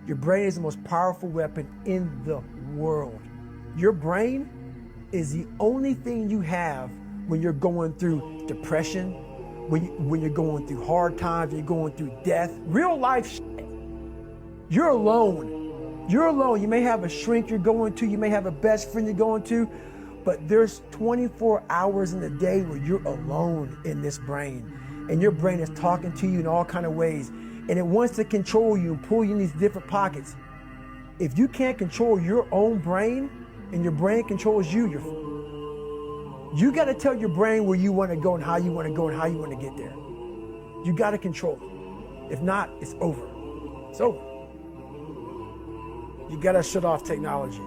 Your brain is the most powerful weapon in the world. Your brain is the only thing you have when you're going through depression, when you're going through hard times, when you're going through death, real life shit. You're alone. You're alone. You may have a shrink you're going to, you may have a best friend you're going to, but there's 24 hours in the day where you're alone in this brain. And your brain is talking to you in all kinds of ways. And it wants to control you and pull you in these different pockets. If you can't control your own brain and your brain controls you, you got to tell your brain where you want to go and how you want to go and how you want to get there. You got to control it. If not, it's over. It's over. You got to shut off technology.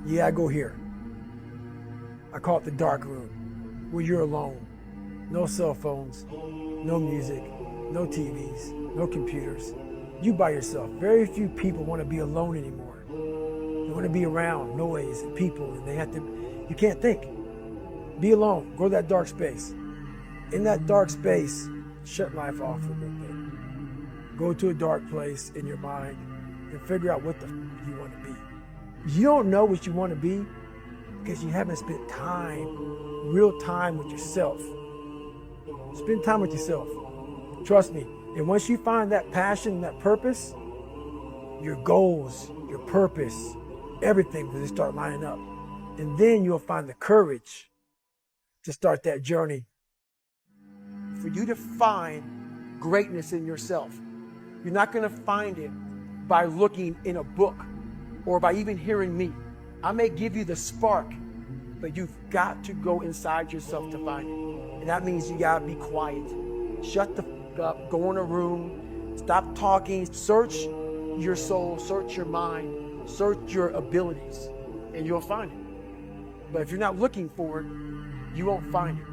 Yeah, I go here. I call it the dark room, where you're alone. No cell phones, no music, no TVs, no computers. You by yourself. Very few people want to be alone anymore. They want to be around noise and people, and you can't think. Be alone. Go to that dark space. In that dark space, shut life off for a little bit. Go to a dark place in your mind and figure out what the you want to be. You don't know what you want to be because you haven't spent time, real time with yourself. Spend time with yourself. Trust me. And once you find that passion, that purpose, your goals, your purpose, everything will just start lining up. And then you'll find the courage to start that journey. For you to find greatness in yourself, you're not going to find it by looking in a book or by even hearing me. I may give you the spark, but you've got to go inside yourself to find it. And that means you got to be quiet. Shut the f up, go in a room, stop talking, search your soul, search your mind, search your abilities, and you'll find it. But if you're not looking for it, you won't find it.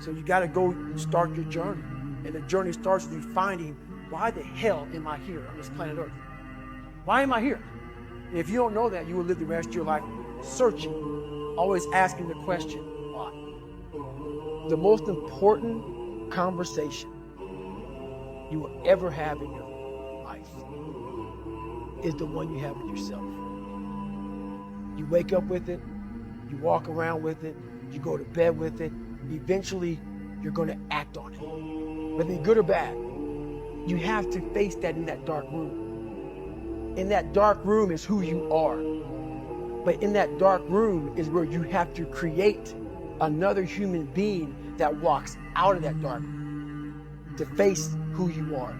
So you got to go start your journey. And the journey starts with you finding, why the hell am I here on this planet Earth? Why am I here? And if you don't know that, you will live the rest of your life searching, always asking the question, why? The most important conversation you will ever have in your life is the one you have with yourself. You wake up with it, you walk around with it, you go to bed with it, eventually you're going to act on it. Whether it's good or bad, you have to face that in that dark room. In that dark room is who you are. But in that dark room is where you have to create another human being that walks out of that dark room to face who you are.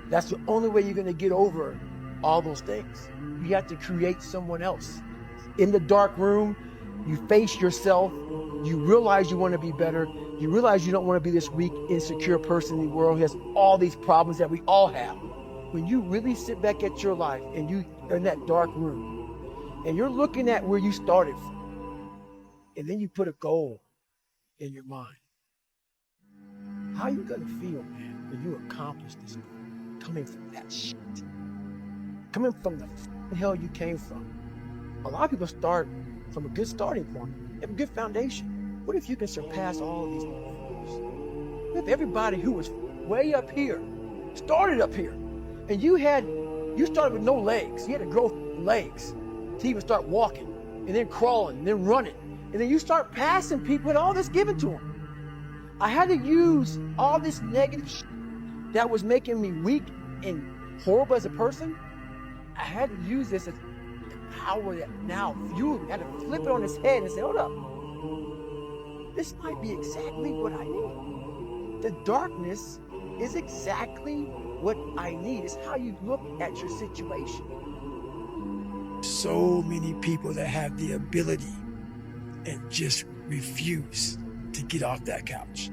That's the only way you're going to get over all those things. You have to create someone else. In the dark room, you face yourself. You realize you want to be better. You realize you don't want to be this weak, insecure person in the world who has all these problems that we all have. When you really sit back at your life and you are in that dark room and you're looking at where you started from, and then you put a goal in your mind. How are you going to feel, man, when you accomplish this goal? Coming from that shit. Coming from the hell you came from. A lot of people start from a good starting point. They have a good foundation. What if you can surpass all of these motherfuckers? What if everybody who was way up here started up here? And you started with no legs. You had to grow legs to even start walking, and then crawling, and then running. And then you start passing people with all this given to them. I had to use all this negative shit that was making me weak and horrible as a person. I had to use this as power that now fueled me. I had to flip it on its head and say, hold up. This might be exactly what I need. The darkness is exactly what I need. It's how you look at your situation. So many people that have the ability and just refuse to get off that couch.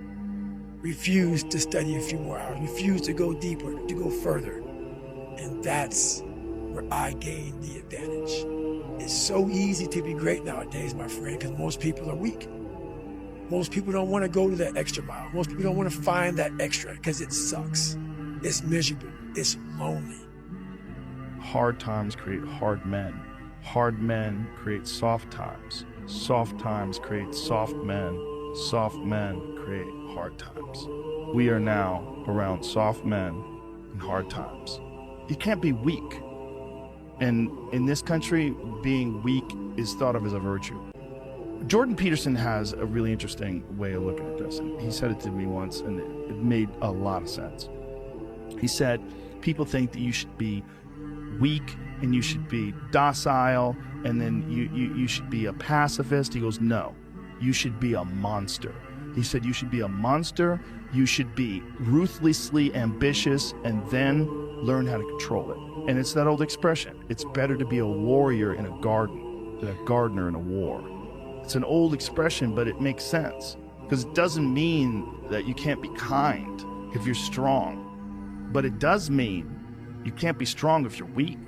Refuse to study a few more hours. Refuse to go deeper, to go further. And that's where I gain the advantage. It's so easy to be great nowadays, my friend, because most people are weak. Most people don't want to go to that extra mile. Most people don't want to find that extra because it sucks. It's miserable. It's lonely. Hard times create hard men. Hard men create soft times. Soft times create soft men. Soft men create hard times. We are now around soft men and hard times. You can't be weak. And in this country, being weak is thought of as a virtue. Jordan Peterson has a really interesting way of looking at this. And he said it to me once, and it made a lot of sense. He said, people think that you should be weak and you should be docile, and then you should be a pacifist. He goes, no, you should be a monster. He said, you should be a monster, you should be ruthlessly ambitious, and then learn how to control it. And it's that old expression, it's better to be a warrior in a garden than a gardener in a war. It's an old expression, but it makes sense, because it doesn't mean that you can't be kind if you're strong, but it does mean you can't be strong if you're weak.